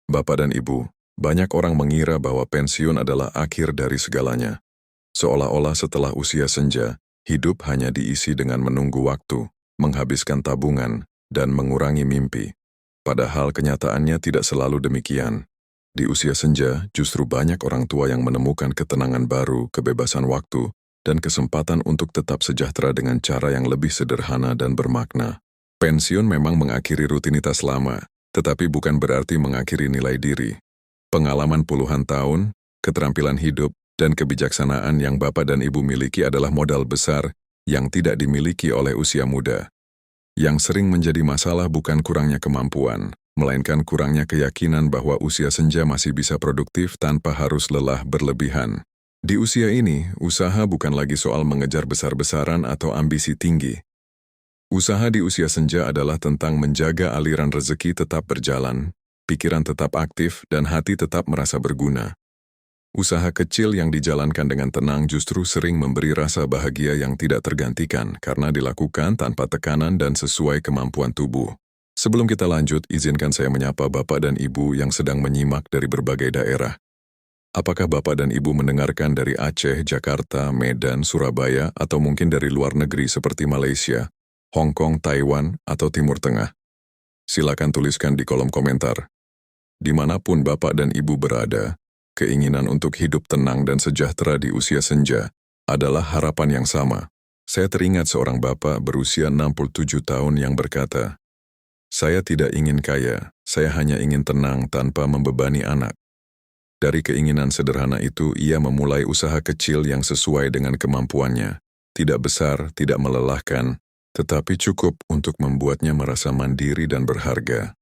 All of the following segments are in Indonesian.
Bapak dan Ibu, banyak orang mengira bahwa pensiun adalah akhir dari segalanya. Seolah-olah setelah usia senja, hidup hanya diisi dengan menunggu waktu, menghabiskan tabungan, dan mengurangi mimpi. Padahal kenyataannya tidak selalu demikian. Di usia senja, justru banyak orang tua yang menemukan ketenangan baru, kebebasan waktu, dan kesempatan untuk tetap sejahtera dengan cara yang lebih sederhana dan bermakna. Pensiun memang mengakhiri rutinitas lama, tetapi bukan berarti mengakhiri nilai diri. Pengalaman puluhan tahun, keterampilan hidup, dan kebijaksanaan yang Bapak dan Ibu miliki adalah modal besar yang tidak dimiliki oleh usia muda. Yang sering menjadi masalah bukan kurangnya kemampuan, melainkan kurangnya keyakinan bahwa usia senja masih bisa produktif tanpa harus lelah berlebihan. Di usia ini, usaha bukan lagi soal mengejar besar-besaran atau ambisi tinggi. Usaha di usia senja adalah tentang menjaga aliran rezeki tetap berjalan, pikiran tetap aktif, dan hati tetap merasa berguna. Usaha kecil yang dijalankan dengan tenang justru sering memberi rasa bahagia yang tidak tergantikan karena dilakukan tanpa tekanan dan sesuai kemampuan tubuh. Sebelum kita lanjut, izinkan saya menyapa Bapak dan Ibu yang sedang menyimak dari berbagai daerah. Apakah Bapak dan Ibu mendengarkan dari Aceh, Jakarta, Medan, Surabaya, atau mungkin dari luar negeri seperti Malaysia, Hong Kong, Taiwan, atau Timur Tengah? Silakan tuliskan di kolom komentar. Dimanapun Bapak dan Ibu berada, keinginan untuk hidup tenang dan sejahtera di usia senja adalah harapan yang sama. Saya teringat seorang bapak berusia 67 tahun yang berkata, "Saya tidak ingin kaya, saya hanya ingin tenang tanpa membebani anak." Dari keinginan sederhana itu, ia memulai usaha kecil yang sesuai dengan kemampuannya. Tidak besar, tidak melelahkan, tetapi cukup untuk membuatnya merasa mandiri dan berharga.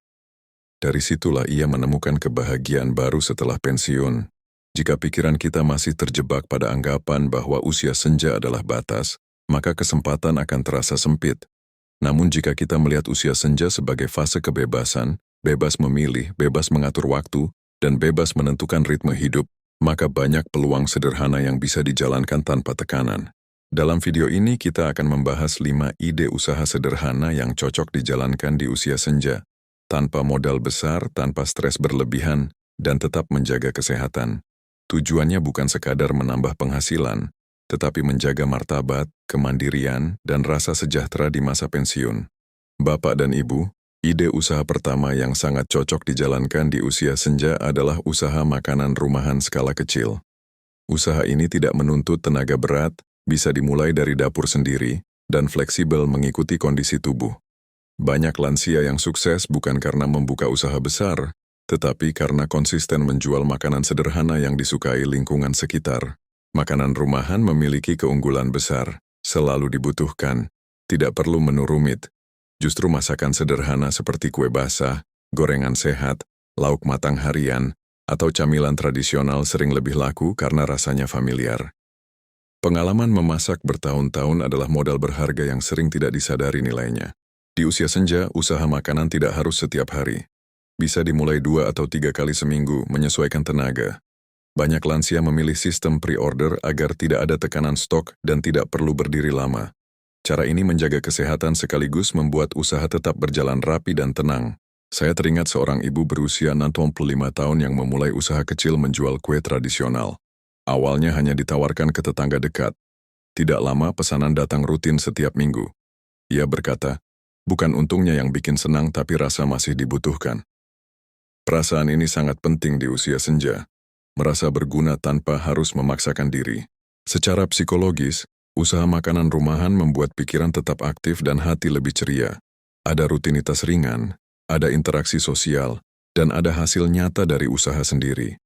Dari situlah ia menemukan kebahagiaan baru setelah pensiun. Jika pikiran kita masih terjebak pada anggapan bahwa usia senja adalah batas, maka kesempatan akan terasa sempit. Namun jika kita melihat usia senja sebagai fase kebebasan, bebas memilih, bebas mengatur waktu, dan bebas menentukan ritme hidup, maka banyak peluang sederhana yang bisa dijalankan tanpa tekanan. Dalam video ini kita akan membahas 5 ide usaha sederhana yang cocok dijalankan di usia senja, tanpa modal besar, tanpa stres berlebihan, dan tetap menjaga kesehatan. Tujuannya bukan sekadar menambah penghasilan, tetapi menjaga martabat, kemandirian, dan rasa sejahtera di masa pensiun. Bapak dan Ibu, ide usaha pertama yang sangat cocok dijalankan di usia senja adalah usaha makanan rumahan skala kecil. Usaha ini tidak menuntut tenaga berat, bisa dimulai dari dapur sendiri, dan fleksibel mengikuti kondisi tubuh. Banyak lansia yang sukses bukan karena membuka usaha besar, tetapi karena konsisten menjual makanan sederhana yang disukai lingkungan sekitar. Makanan rumahan memiliki keunggulan besar, selalu dibutuhkan, tidak perlu menu rumit. Justru masakan sederhana seperti kue basah, gorengan sehat, lauk matang harian, atau camilan tradisional sering lebih laku karena rasanya familiar. Pengalaman memasak bertahun-tahun adalah modal berharga yang sering tidak disadari nilainya. Di usia senja, usaha makanan tidak harus setiap hari. Bisa dimulai 2 atau 3 kali seminggu, menyesuaikan tenaga. Banyak lansia memilih sistem pre-order agar tidak ada tekanan stok dan tidak perlu berdiri lama. Cara ini menjaga kesehatan sekaligus membuat usaha tetap berjalan rapi dan tenang. Saya teringat seorang ibu berusia 65 tahun yang memulai usaha kecil menjual kue tradisional. Awalnya hanya ditawarkan ke tetangga dekat. Tidak lama pesanan datang rutin setiap minggu. Ia berkata, "Bukan untungnya yang bikin senang tapi rasa masih dibutuhkan." Perasaan ini sangat penting di usia senja. Merasa berguna tanpa harus memaksakan diri. Secara psikologis, usaha makanan rumahan membuat pikiran tetap aktif dan hati lebih ceria. Ada rutinitas ringan, ada interaksi sosial, dan ada hasil nyata dari usaha sendiri.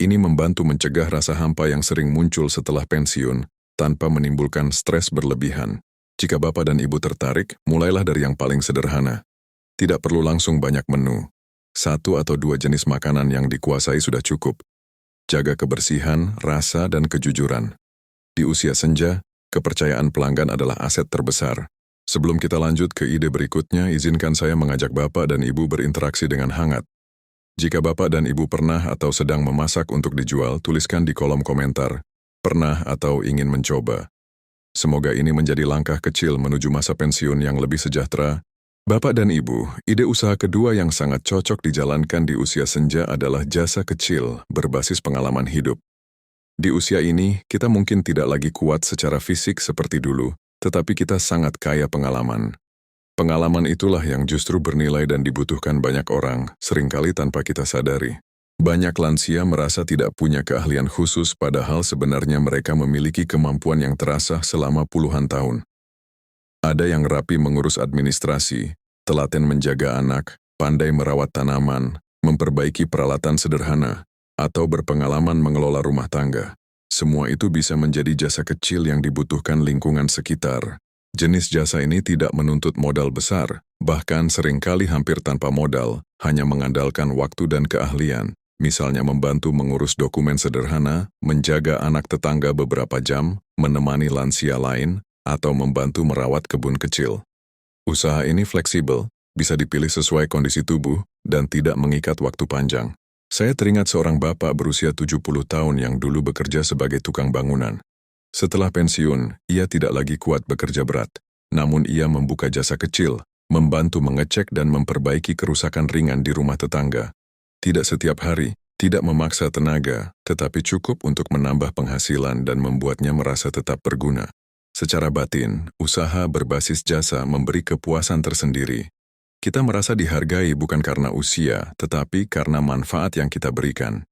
Ini membantu mencegah rasa hampa yang sering muncul setelah pensiun, tanpa menimbulkan stres berlebihan. Jika Bapak dan Ibu tertarik, mulailah dari yang paling sederhana. Tidak perlu langsung banyak menu. 1 atau 2 jenis makanan yang dikuasai sudah cukup. Jaga kebersihan, rasa, dan kejujuran. Di usia senja, kepercayaan pelanggan adalah aset terbesar. Sebelum kita lanjut ke ide berikutnya, izinkan saya mengajak Bapak dan Ibu berinteraksi dengan hangat. Jika Bapak dan Ibu pernah atau sedang memasak untuk dijual, tuliskan di kolom komentar, pernah atau ingin mencoba. Semoga ini menjadi langkah kecil menuju masa pensiun yang lebih sejahtera Bapak dan Ibu, ide usaha kedua yang sangat cocok dijalankan di usia senja adalah jasa kecil berbasis pengalaman hidup. Di usia ini, kita mungkin tidak lagi kuat secara fisik seperti dulu, tetapi kita sangat kaya pengalaman. Pengalaman itulah yang justru bernilai dan dibutuhkan banyak orang, seringkali tanpa kita sadari. Banyak lansia merasa tidak punya keahlian khusus padahal sebenarnya mereka memiliki kemampuan yang terasah selama puluhan tahun. Ada yang rapi mengurus administrasi, telaten menjaga anak, pandai merawat tanaman, memperbaiki peralatan sederhana, atau berpengalaman mengelola rumah tangga. Semua itu bisa menjadi jasa kecil yang dibutuhkan lingkungan sekitar. Jenis jasa ini tidak menuntut modal besar, bahkan seringkali hampir tanpa modal, hanya mengandalkan waktu dan keahlian. Misalnya membantu mengurus dokumen sederhana, menjaga anak tetangga beberapa jam, menemani lansia lain, atau membantu merawat kebun kecil. Usaha ini fleksibel, bisa dipilih sesuai kondisi tubuh, dan tidak mengikat waktu panjang. Saya teringat seorang bapak berusia 70 tahun yang dulu bekerja sebagai tukang bangunan. Setelah pensiun, ia tidak lagi kuat bekerja berat. Namun ia membuka jasa kecil, membantu mengecek dan memperbaiki kerusakan ringan di rumah tetangga. Tidak setiap hari, tidak memaksa tenaga, tetapi cukup untuk menambah penghasilan dan membuatnya merasa tetap berguna. Secara batin, usaha berbasis jasa memberi kepuasan tersendiri. Kita merasa dihargai bukan karena usia, tetapi karena manfaat yang kita berikan.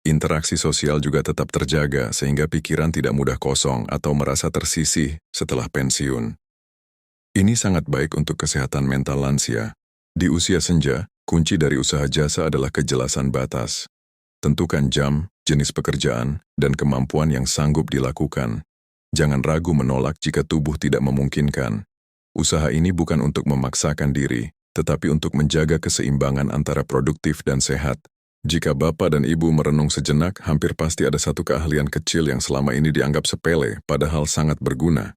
Interaksi sosial juga tetap terjaga sehingga pikiran tidak mudah kosong atau merasa tersisih setelah pensiun. Ini sangat baik untuk kesehatan mental lansia. Di usia senja, kunci dari usaha jasa adalah kejelasan batas. Tentukan jam, jenis pekerjaan, dan kemampuan yang sanggup dilakukan. Jangan ragu menolak jika tubuh tidak memungkinkan. Usaha ini bukan untuk memaksakan diri, tetapi untuk menjaga keseimbangan antara produktif dan sehat. Jika Bapak dan Ibu merenung sejenak, hampir pasti ada satu keahlian kecil yang selama ini dianggap sepele, padahal sangat berguna.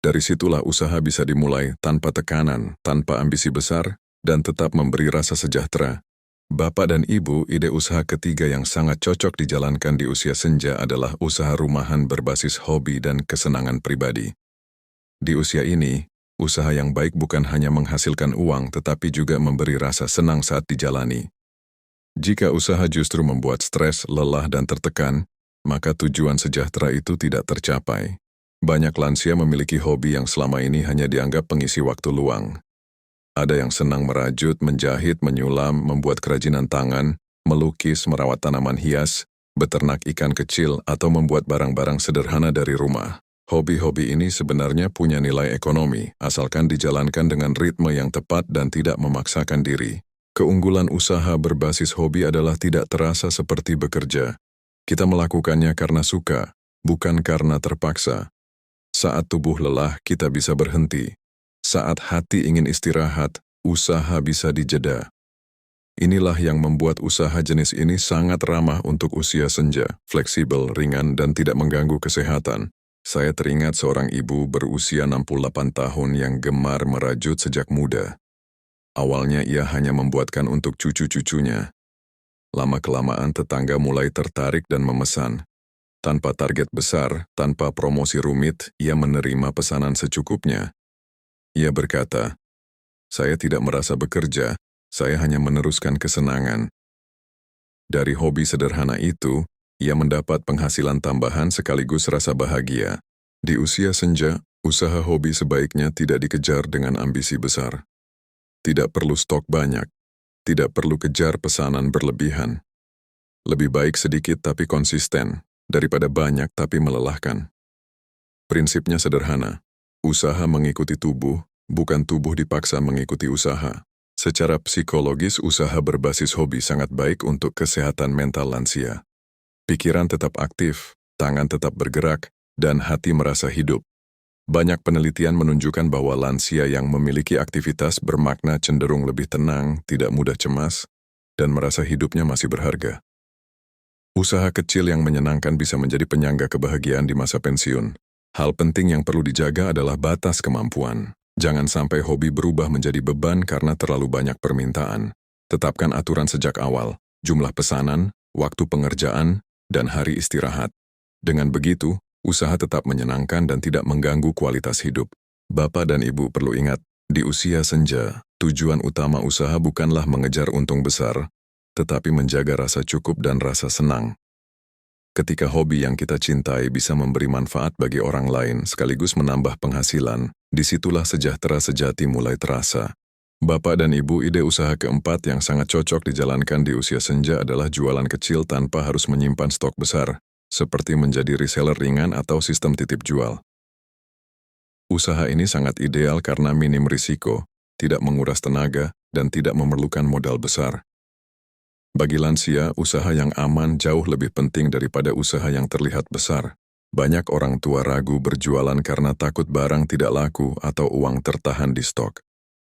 Dari situlah usaha bisa dimulai tanpa tekanan, tanpa ambisi besar, dan tetap memberi rasa sejahtera. Bapak dan Ibu, ide usaha ketiga yang sangat cocok dijalankan di usia senja adalah usaha rumahan berbasis hobi dan kesenangan pribadi. Di usia ini, usaha yang baik bukan hanya menghasilkan uang tetapi juga memberi rasa senang saat dijalani. Jika usaha justru membuat stres, lelah, dan tertekan, maka tujuan sejahtera itu tidak tercapai. Banyak lansia memiliki hobi yang selama ini hanya dianggap pengisi waktu luang. Ada yang senang merajut, menjahit, menyulam, membuat kerajinan tangan, melukis, merawat tanaman hias, beternak ikan kecil, atau membuat barang-barang sederhana dari rumah. Hobi-hobi ini sebenarnya punya nilai ekonomi, asalkan dijalankan dengan ritme yang tepat dan tidak memaksakan diri. Keunggulan usaha berbasis hobi adalah tidak terasa seperti bekerja. Kita melakukannya karena suka, bukan karena terpaksa. Saat tubuh lelah, kita bisa berhenti. Saat hati ingin istirahat, usaha bisa dijeda. Inilah yang membuat usaha jenis ini sangat ramah untuk usia senja, fleksibel, ringan, dan tidak mengganggu kesehatan. Saya teringat seorang ibu berusia 68 tahun yang gemar merajut sejak muda. Awalnya ia hanya membuatkan untuk cucu-cucunya. Lama-kelamaan tetangga mulai tertarik dan memesan. Tanpa target besar, tanpa promosi rumit, ia menerima pesanan secukupnya. Ia berkata, "Saya tidak merasa bekerja, saya hanya meneruskan kesenangan." Dari hobi sederhana itu, ia mendapat penghasilan tambahan sekaligus rasa bahagia. Di usia senja, usaha hobi sebaiknya tidak dikejar dengan ambisi besar. Tidak perlu stok banyak, tidak perlu kejar pesanan berlebihan. Lebih baik sedikit tapi konsisten, daripada banyak tapi melelahkan. Prinsipnya sederhana. Usaha mengikuti tubuh, bukan tubuh dipaksa mengikuti usaha. Secara psikologis, usaha berbasis hobi sangat baik untuk kesehatan mental lansia. Pikiran tetap aktif, tangan tetap bergerak, dan hati merasa hidup. Banyak penelitian menunjukkan bahwa lansia yang memiliki aktivitas bermakna cenderung lebih tenang, tidak mudah cemas, dan merasa hidupnya masih berharga. Usaha kecil yang menyenangkan bisa menjadi penyangga kebahagiaan di masa pensiun. Hal penting yang perlu dijaga adalah batas kemampuan. Jangan sampai hobi berubah menjadi beban karena terlalu banyak permintaan. Tetapkan aturan sejak awal, jumlah pesanan, waktu pengerjaan, dan hari istirahat. Dengan begitu, usaha tetap menyenangkan dan tidak mengganggu kualitas hidup. Bapak dan Ibu perlu ingat, Di usia senja, tujuan utama usaha bukanlah mengejar untung besar, tetapi menjaga rasa cukup dan rasa senang. Ketika hobi yang kita cintai bisa memberi manfaat bagi orang lain sekaligus menambah penghasilan, disitulah sejahtera sejati mulai terasa. Bapak dan Ibu, ide usaha keempat yang sangat cocok dijalankan di usia senja adalah jualan kecil tanpa harus menyimpan stok besar, seperti menjadi reseller ringan atau sistem titip jual. Usaha ini sangat ideal karena minim risiko, tidak menguras tenaga, dan tidak memerlukan modal besar. Bagi lansia, usaha yang aman jauh lebih penting daripada usaha yang terlihat besar. Banyak orang tua ragu berjualan karena takut barang tidak laku atau uang tertahan di stok.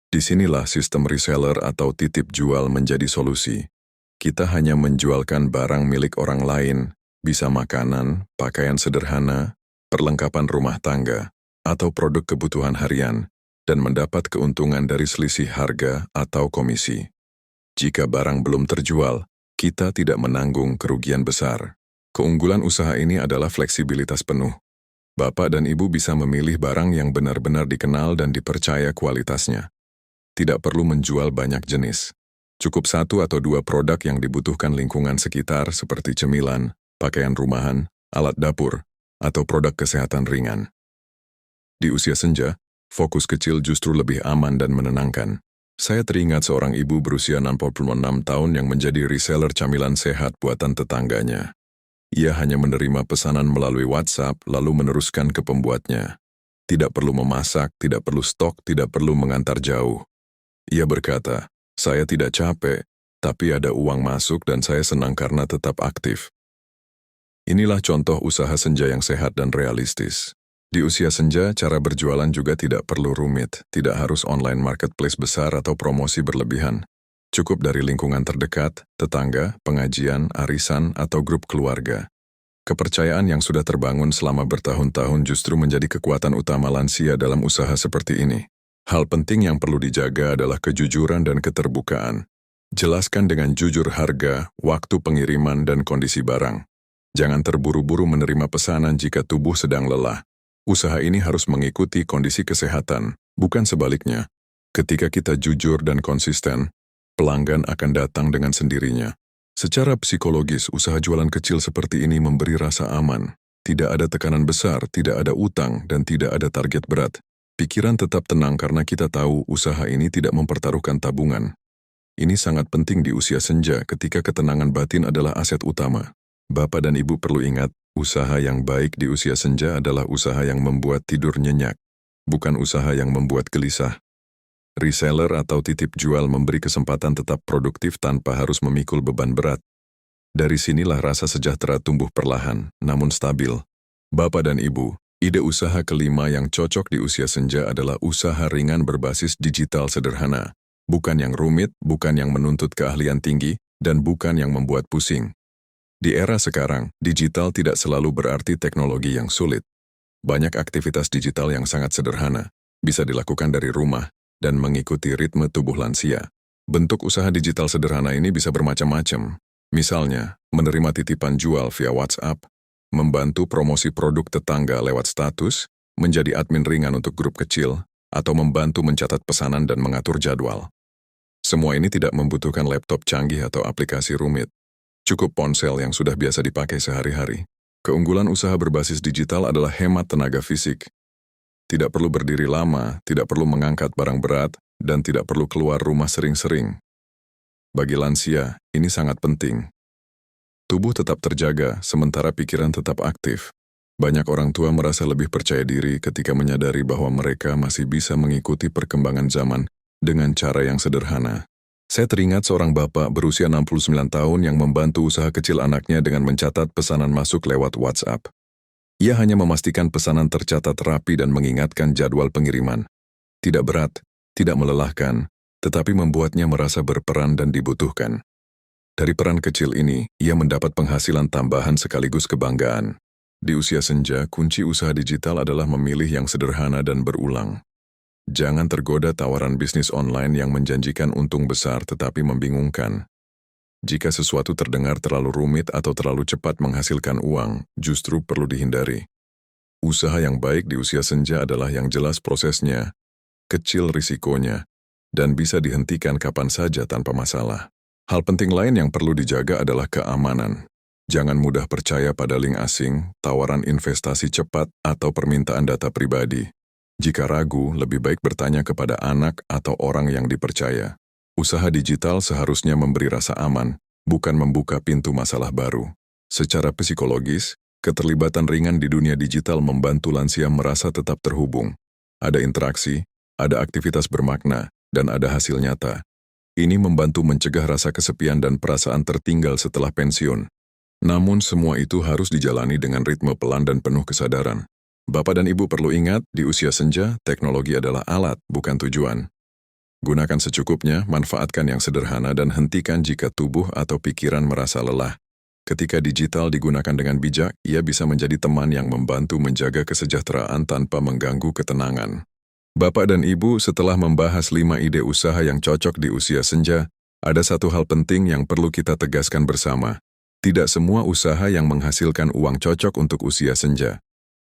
Disinilah sistem reseller atau titip jual menjadi solusi. Kita hanya menjualkan barang milik orang lain, bisa makanan, pakaian sederhana, perlengkapan rumah tangga, atau produk kebutuhan harian, dan mendapat keuntungan dari selisih harga atau komisi. Jika barang belum terjual, kita tidak menanggung kerugian besar. Keunggulan usaha ini adalah fleksibilitas penuh. Bapak dan Ibu bisa memilih barang yang benar-benar dikenal dan dipercaya kualitasnya. Tidak perlu menjual banyak jenis. Cukup 1 atau 2 produk yang dibutuhkan lingkungan sekitar seperti cemilan, pakaian rumahan, alat dapur, atau produk kesehatan ringan. Di usia senja, fokus kecil justru lebih aman dan menenangkan. Saya teringat seorang ibu berusia 66 tahun yang menjadi reseller camilan sehat buatan tetangganya. Ia hanya menerima pesanan melalui WhatsApp lalu meneruskan ke pembuatnya. Tidak perlu memasak, tidak perlu stok, tidak perlu mengantar jauh. Ia berkata, "Saya tidak capek, tapi ada uang masuk dan saya senang karena tetap aktif." Inilah contoh usaha senja yang sehat dan realistis. Di usia senja, cara berjualan juga tidak perlu rumit, tidak harus online marketplace besar atau promosi berlebihan. Cukup dari lingkungan terdekat, tetangga, pengajian, arisan, atau grup keluarga. Kepercayaan yang sudah terbangun selama bertahun-tahun justru menjadi kekuatan utama lansia dalam usaha seperti ini. Hal penting yang perlu dijaga adalah kejujuran dan keterbukaan. Jelaskan dengan jujur harga, waktu pengiriman, dan kondisi barang. Jangan terburu-buru menerima pesanan jika tubuh sedang lelah. Usaha ini harus mengikuti kondisi kesehatan, bukan sebaliknya. Ketika kita jujur dan konsisten, pelanggan akan datang dengan sendirinya. Secara psikologis, usaha jualan kecil seperti ini memberi rasa aman. Tidak ada tekanan besar, tidak ada utang, dan tidak ada target berat. Pikiran tetap tenang karena kita tahu usaha ini tidak mempertaruhkan tabungan. Ini sangat penting di usia senja ketika ketenangan batin adalah aset utama. Bapak dan Ibu perlu ingat, usaha yang baik di usia senja adalah usaha yang membuat tidur nyenyak, bukan usaha yang membuat gelisah. Reseller atau titip jual memberi kesempatan tetap produktif tanpa harus memikul beban berat. Dari sinilah rasa sejahtera tumbuh perlahan, namun stabil. Bapak dan Ibu, ide usaha kelima yang cocok di usia senja adalah usaha ringan berbasis digital sederhana. Bukan yang rumit, bukan yang menuntut keahlian tinggi, dan bukan yang membuat pusing. Di era sekarang, digital tidak selalu berarti teknologi yang sulit. Banyak aktivitas digital yang sangat sederhana, bisa dilakukan dari rumah, dan mengikuti ritme tubuh lansia. Bentuk usaha digital sederhana ini bisa bermacam-macam. Misalnya, menerima titipan jual via WhatsApp, membantu promosi produk tetangga lewat status, menjadi admin ringan untuk grup kecil, atau membantu mencatat pesanan dan mengatur jadwal. Semua ini tidak membutuhkan laptop canggih atau aplikasi rumit. Cukup ponsel yang sudah biasa dipakai sehari-hari. Keunggulan usaha berbasis digital adalah hemat tenaga fisik. Tidak perlu berdiri lama, tidak perlu mengangkat barang berat, dan tidak perlu keluar rumah sering-sering. Bagi lansia, ini sangat penting. Tubuh tetap terjaga, sementara pikiran tetap aktif. Banyak orang tua merasa lebih percaya diri ketika menyadari bahwa mereka masih bisa mengikuti perkembangan zaman dengan cara yang sederhana. Saya teringat seorang bapak berusia 69 tahun yang membantu usaha kecil anaknya dengan mencatat pesanan masuk lewat WhatsApp. Ia hanya memastikan pesanan tercatat rapi dan mengingatkan jadwal pengiriman. Tidak berat, tidak melelahkan, tetapi membuatnya merasa berperan dan dibutuhkan. Dari peran kecil ini, ia mendapat penghasilan tambahan sekaligus kebanggaan. Di usia senja, kunci usaha digital adalah memilih yang sederhana dan berulang. Jangan tergoda tawaran bisnis online yang menjanjikan untung besar tetapi membingungkan. Jika sesuatu terdengar terlalu rumit atau terlalu cepat menghasilkan uang, justru perlu dihindari. Usaha yang baik di usia senja adalah yang jelas prosesnya, kecil risikonya, dan bisa dihentikan kapan saja tanpa masalah. Hal penting lain yang perlu dijaga adalah keamanan. Jangan mudah percaya pada link asing, tawaran investasi cepat, atau permintaan data pribadi. Jika ragu, lebih baik bertanya kepada anak atau orang yang dipercaya. Usaha digital seharusnya memberi rasa aman, bukan membuka pintu masalah baru. Secara psikologis, keterlibatan ringan di dunia digital membantu lansia merasa tetap terhubung. Ada interaksi, ada aktivitas bermakna, dan ada hasil nyata. Ini membantu mencegah rasa kesepian dan perasaan tertinggal setelah pensiun. Namun semua itu harus dijalani dengan ritme pelan dan penuh kesadaran. Bapak dan Ibu perlu ingat, di usia senja, teknologi adalah alat, bukan tujuan. Gunakan secukupnya, manfaatkan yang sederhana dan hentikan jika tubuh atau pikiran merasa lelah. Ketika digital digunakan dengan bijak, ia bisa menjadi teman yang membantu menjaga kesejahteraan tanpa mengganggu ketenangan. Bapak dan Ibu, setelah membahas 5 ide usaha yang cocok di usia senja, ada satu hal penting yang perlu kita tegaskan bersama. Tidak semua usaha yang menghasilkan uang cocok untuk usia senja.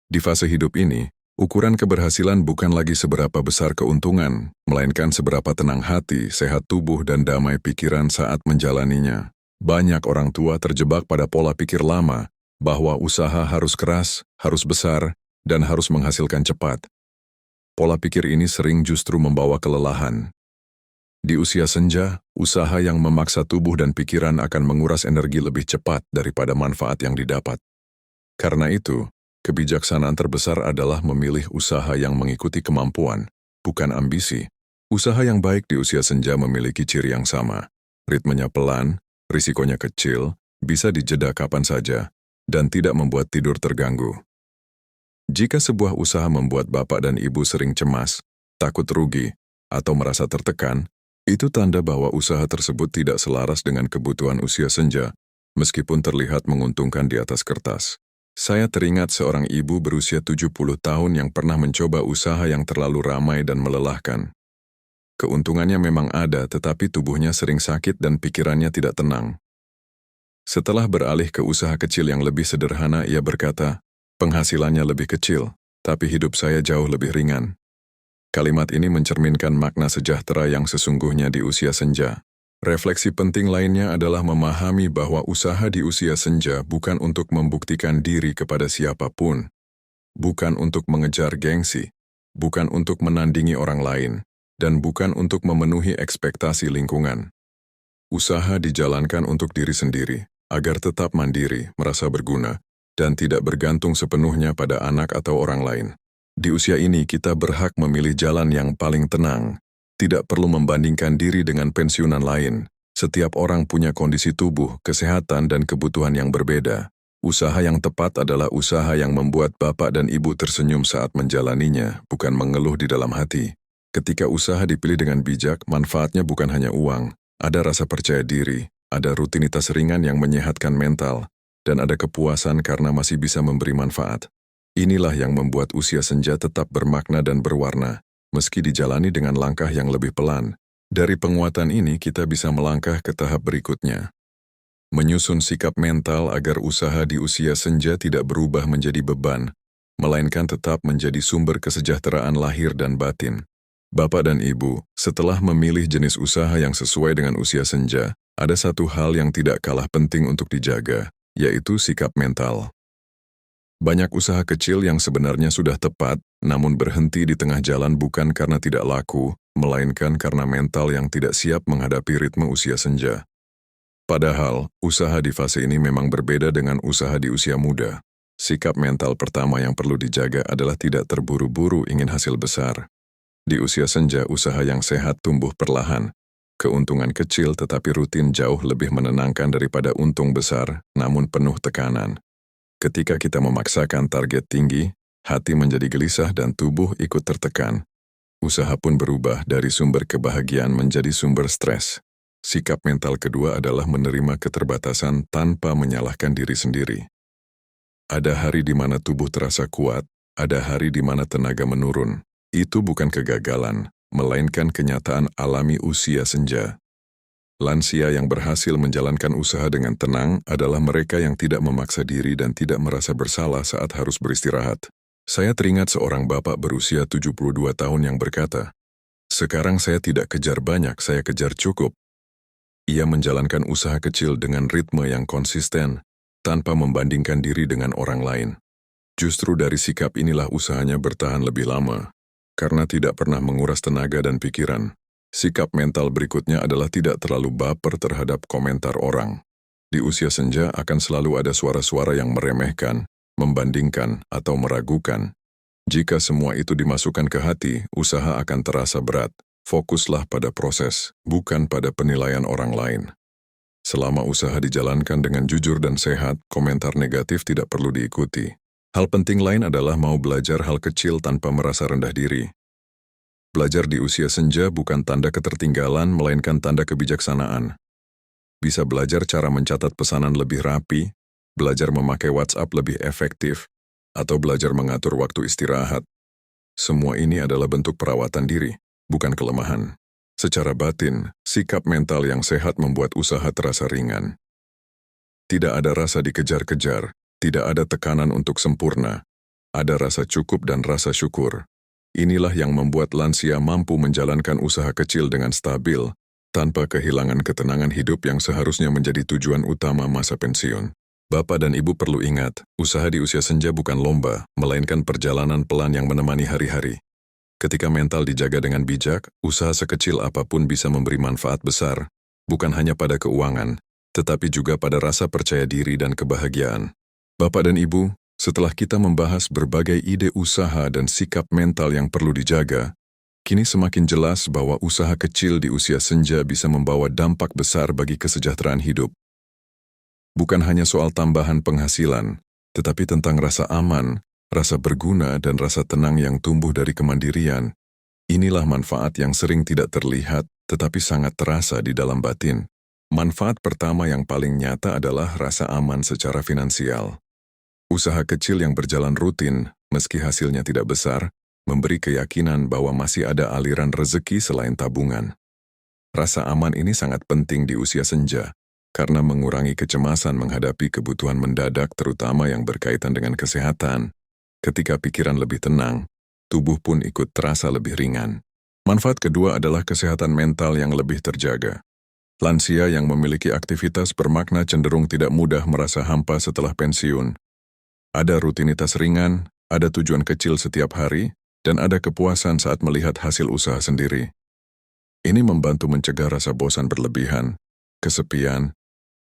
Di fase hidup ini, ukuran keberhasilan bukan lagi seberapa besar keuntungan, melainkan seberapa tenang hati, sehat tubuh, dan damai pikiran saat menjalaninya. Banyak orang tua terjebak pada pola pikir lama bahwa usaha harus keras, harus besar, dan harus menghasilkan cepat. Pola pikir ini sering justru membawa kelelahan. Di usia senja, usaha yang memaksa tubuh dan pikiran akan menguras energi lebih cepat daripada manfaat yang didapat. Karena itu, kebijaksanaan terbesar adalah memilih usaha yang mengikuti kemampuan, bukan ambisi. Usaha yang baik di usia senja memiliki ciri yang sama. Ritmenya pelan, risikonya kecil, bisa dijeda kapan saja, dan tidak membuat tidur terganggu. Jika sebuah usaha membuat Bapak dan Ibu sering cemas, takut rugi, atau merasa tertekan, itu tanda bahwa usaha tersebut tidak selaras dengan kebutuhan usia senja, meskipun terlihat menguntungkan di atas kertas. Saya teringat seorang ibu berusia 70 tahun yang pernah mencoba usaha yang terlalu ramai dan melelahkan. Keuntungannya memang ada, tetapi tubuhnya sering sakit dan pikirannya tidak tenang. Setelah beralih ke usaha kecil yang lebih sederhana, ia berkata, "Penghasilannya lebih kecil, tapi hidup saya jauh lebih ringan." Kalimat ini mencerminkan makna sejahtera yang sesungguhnya di usia senja. Refleksi penting lainnya adalah memahami bahwa usaha di usia senja bukan untuk membuktikan diri kepada siapapun, bukan untuk mengejar gengsi, bukan untuk menandingi orang lain, dan bukan untuk memenuhi ekspektasi lingkungan. Usaha dijalankan untuk diri sendiri, agar tetap mandiri, merasa berguna, dan tidak bergantung sepenuhnya pada anak atau orang lain. Di usia ini kita berhak memilih jalan yang paling tenang, tidak perlu membandingkan diri dengan pensiunan lain. Setiap orang punya kondisi tubuh, kesehatan, dan kebutuhan yang berbeda. Usaha yang tepat adalah usaha yang membuat Bapak dan Ibu tersenyum saat menjalaninya, bukan mengeluh di dalam hati. Ketika usaha dipilih dengan bijak, manfaatnya bukan hanya uang, ada rasa percaya diri, ada rutinitas ringan yang menyehatkan mental, dan ada kepuasan karena masih bisa memberi manfaat. Inilah yang membuat usia senja tetap bermakna dan berwarna, meski dijalani dengan langkah yang lebih pelan. Dari penguatan ini kita bisa melangkah ke tahap berikutnya. Menyusun sikap mental agar usaha di usia senja tidak berubah menjadi beban, melainkan tetap menjadi sumber kesejahteraan lahir dan batin. Bapak dan Ibu, setelah memilih jenis usaha yang sesuai dengan usia senja, ada satu hal yang tidak kalah penting untuk dijaga, yaitu sikap mental. Banyak usaha kecil yang sebenarnya sudah tepat, namun berhenti di tengah jalan bukan karena tidak laku, melainkan karena mental yang tidak siap menghadapi ritme usia senja. Padahal, usaha di fase ini memang berbeda dengan usaha di usia muda. Sikap mental pertama yang perlu dijaga adalah tidak terburu-buru ingin hasil besar. Di usia senja, usaha yang sehat tumbuh perlahan. Keuntungan kecil tetapi rutin jauh lebih menenangkan daripada untung besar, namun penuh tekanan. Ketika kita memaksakan target tinggi, hati menjadi gelisah dan tubuh ikut tertekan. Usaha pun berubah dari sumber kebahagiaan menjadi sumber stres. Sikap mental kedua adalah menerima keterbatasan tanpa menyalahkan diri sendiri. Ada hari di mana tubuh terasa kuat, ada hari di mana tenaga menurun. Itu bukan kegagalan, melainkan kenyataan alami usia senja. Lansia yang berhasil menjalankan usaha dengan tenang adalah mereka yang tidak memaksa diri dan tidak merasa bersalah saat harus beristirahat. Saya teringat seorang bapak berusia 72 tahun yang berkata, Sekarang saya tidak kejar banyak, saya kejar cukup. Ia menjalankan usaha kecil dengan ritme yang konsisten, tanpa membandingkan diri dengan orang lain. Justru dari sikap inilah usahanya bertahan lebih lama, karena tidak pernah menguras tenaga dan pikiran. Sikap mental berikutnya adalah tidak terlalu baper terhadap komentar orang. Di usia senja akan selalu ada suara-suara yang meremehkan, membandingkan, atau meragukan. Jika semua itu dimasukkan ke hati, usaha akan terasa berat. Fokuslah pada proses, bukan pada penilaian orang lain. Selama usaha dijalankan dengan jujur dan sehat, komentar negatif tidak perlu diikuti. Hal penting lain adalah mau belajar hal kecil tanpa merasa rendah diri. Belajar di usia senja bukan tanda ketertinggalan, melainkan tanda kebijaksanaan. Bisa belajar cara mencatat pesanan lebih rapi, belajar memakai WhatsApp lebih efektif, atau belajar mengatur waktu istirahat. Semua ini adalah bentuk perawatan diri, bukan kelemahan. Secara batin, sikap mental yang sehat membuat usaha terasa ringan. Tidak ada rasa dikejar-kejar, tidak ada tekanan untuk sempurna. Ada rasa cukup dan rasa syukur. Inilah yang membuat lansia mampu menjalankan usaha kecil dengan stabil, tanpa kehilangan ketenangan hidup yang seharusnya menjadi tujuan utama masa pensiun. Bapak dan Ibu perlu ingat, usaha di usia senja bukan lomba, melainkan perjalanan pelan yang menemani hari-hari. Ketika mental dijaga dengan bijak, usaha sekecil apapun bisa memberi manfaat besar, bukan hanya pada keuangan, tetapi juga pada rasa percaya diri dan kebahagiaan. Bapak dan Ibu, setelah kita membahas berbagai ide usaha dan sikap mental yang perlu dijaga, kini semakin jelas bahwa usaha kecil di usia senja bisa membawa dampak besar bagi kesejahteraan hidup. Bukan hanya soal tambahan penghasilan, tetapi tentang rasa aman, rasa berguna, dan rasa tenang yang tumbuh dari kemandirian. Inilah manfaat yang sering tidak terlihat, tetapi sangat terasa di dalam batin. Manfaat pertama yang paling nyata adalah rasa aman secara finansial. Usaha kecil yang berjalan rutin, meski hasilnya tidak besar, memberi keyakinan bahwa masih ada aliran rezeki selain tabungan. Rasa aman ini sangat penting di usia senja, karena mengurangi kecemasan menghadapi kebutuhan mendadak terutama yang berkaitan dengan kesehatan. Ketika pikiran lebih tenang, tubuh pun ikut terasa lebih ringan. Manfaat kedua adalah kesehatan mental yang lebih terjaga. Lansia yang memiliki aktivitas bermakna cenderung tidak mudah merasa hampa setelah pensiun. Ada rutinitas ringan, ada tujuan kecil setiap hari, dan ada kepuasan saat melihat hasil usaha sendiri. Ini membantu mencegah rasa bosan berlebihan, kesepian,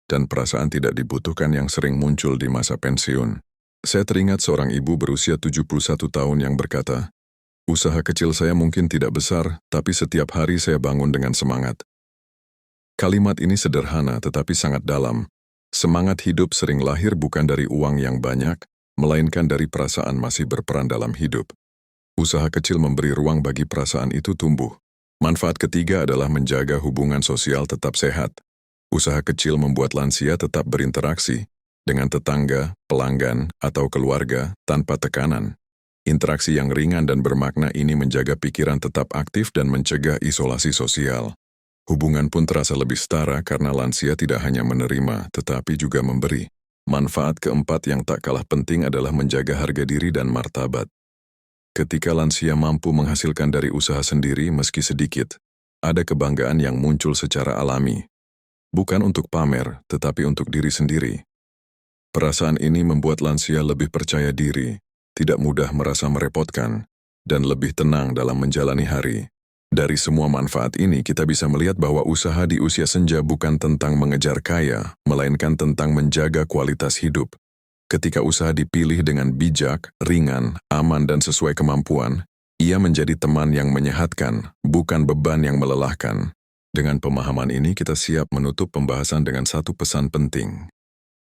dan perasaan tidak dibutuhkan yang sering muncul di masa pensiun. Saya teringat seorang ibu berusia 71 tahun yang berkata, "Usaha kecil saya mungkin tidak besar, tapi setiap hari saya bangun dengan semangat." Kalimat ini sederhana tetapi sangat dalam. Semangat hidup sering lahir bukan dari uang yang banyak, melainkan dari perasaan masih berperan dalam hidup. Usaha kecil memberi ruang bagi perasaan itu tumbuh. Manfaat ketiga adalah menjaga hubungan sosial tetap sehat. Usaha kecil membuat lansia tetap berinteraksi dengan tetangga, pelanggan, atau keluarga tanpa tekanan. Interaksi yang ringan dan bermakna ini menjaga pikiran tetap aktif dan mencegah isolasi sosial. Hubungan pun terasa lebih setara karena lansia tidak hanya menerima, tetapi juga memberi. Manfaat keempat yang tak kalah penting adalah menjaga harga diri dan martabat. Ketika lansia mampu menghasilkan dari usaha sendiri meski sedikit, ada kebanggaan yang muncul secara alami. Bukan untuk pamer, tetapi untuk diri sendiri. Perasaan ini membuat lansia lebih percaya diri, tidak mudah merasa merepotkan, dan lebih tenang dalam menjalani hari. Dari semua manfaat ini, kita bisa melihat bahwa usaha di usia senja bukan tentang mengejar kaya, melainkan tentang menjaga kualitas hidup. Ketika usaha dipilih dengan bijak, ringan, aman, dan sesuai kemampuan, ia menjadi teman yang menyehatkan, bukan beban yang melelahkan. Dengan pemahaman ini, kita siap menutup pembahasan dengan satu pesan penting.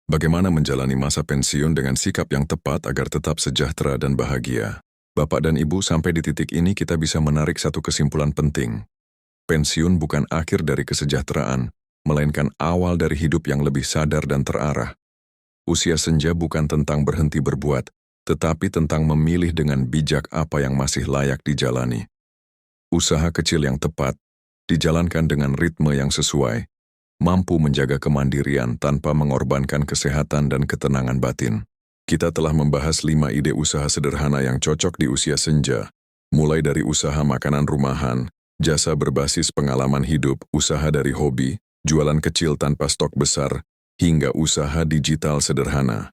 Bagaimana menjalani masa pensiun dengan sikap yang tepat agar tetap sejahtera dan bahagia. Bapak dan Ibu, sampai di titik ini kita bisa menarik satu kesimpulan penting. Pensiun bukan akhir dari kesejahteraan, melainkan awal dari hidup yang lebih sadar dan terarah. Usia senja bukan tentang berhenti berbuat, tetapi tentang memilih dengan bijak apa yang masih layak dijalani. Usaha kecil yang tepat, dijalankan dengan ritme yang sesuai, mampu menjaga kemandirian tanpa mengorbankan kesehatan dan ketenangan batin. Kita telah membahas 5 ide usaha sederhana yang cocok di usia senja, mulai dari usaha makanan rumahan, Jasa berbasis pengalaman hidup, usaha dari hobi, jualan kecil tanpa stok besar, hingga usaha digital sederhana.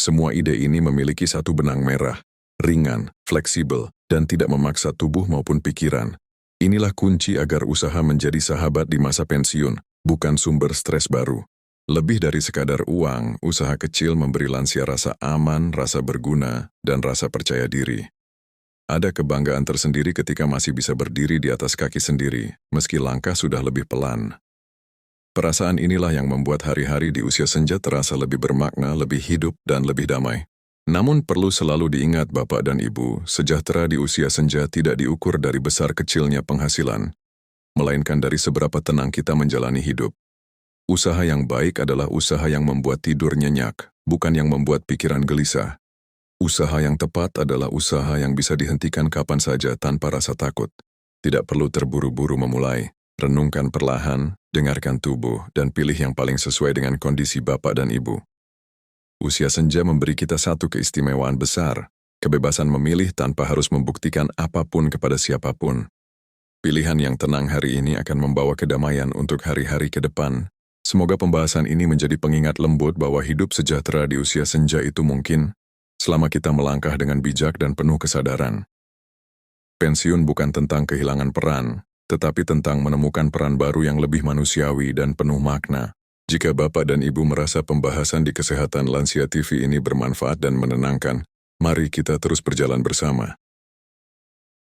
Semua ide ini memiliki satu benang merah, ringan, fleksibel, dan tidak memaksa tubuh maupun pikiran. Inilah kunci agar usaha menjadi sahabat di masa pensiun, bukan sumber stres baru. Lebih dari sekadar uang, usaha kecil memberi lansia rasa aman, rasa berguna, dan rasa percaya diri. Ada kebanggaan tersendiri ketika masih bisa berdiri di atas kaki sendiri, meski langkah sudah lebih pelan. Perasaan inilah yang membuat hari-hari di usia senja terasa lebih bermakna, lebih hidup, dan lebih damai. Namun perlu selalu diingat Bapak dan Ibu, sejahtera di usia senja tidak diukur dari besar kecilnya penghasilan, melainkan dari seberapa tenang kita menjalani hidup. Usaha yang baik adalah usaha yang membuat tidur nyenyak, bukan yang membuat pikiran gelisah. Usaha yang tepat adalah usaha yang bisa dihentikan kapan saja tanpa rasa takut. Tidak perlu terburu-buru memulai, renungkan perlahan, dengarkan tubuh, dan pilih yang paling sesuai dengan kondisi Bapak dan Ibu. Usia senja memberi kita satu keistimewaan besar, kebebasan memilih tanpa harus membuktikan apapun kepada siapapun. Pilihan yang tenang hari ini akan membawa kedamaian untuk hari-hari ke depan. Semoga pembahasan ini menjadi pengingat lembut bahwa hidup sejahtera di usia senja itu mungkin, selama kita melangkah dengan bijak dan penuh kesadaran. Pensiun bukan tentang kehilangan peran, tetapi tentang menemukan peran baru yang lebih manusiawi dan penuh makna. Jika Bapak dan Ibu merasa pembahasan di Kesehatan Lansia TV ini bermanfaat dan menenangkan, mari kita terus berjalan bersama.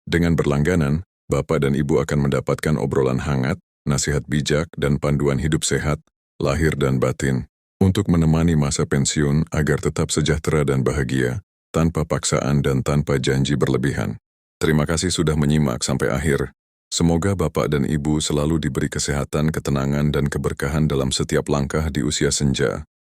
Dengan berlangganan, Bapak dan Ibu akan mendapatkan obrolan hangat, nasihat bijak, dan panduan hidup sehat, lahir dan batin, untuk menemani masa pensiun agar tetap sejahtera dan bahagia, tanpa paksaan dan tanpa janji berlebihan. Terima kasih sudah menyimak sampai akhir. Semoga Bapak dan Ibu selalu diberi kesehatan, ketenangan, dan keberkahan dalam setiap langkah di usia senja.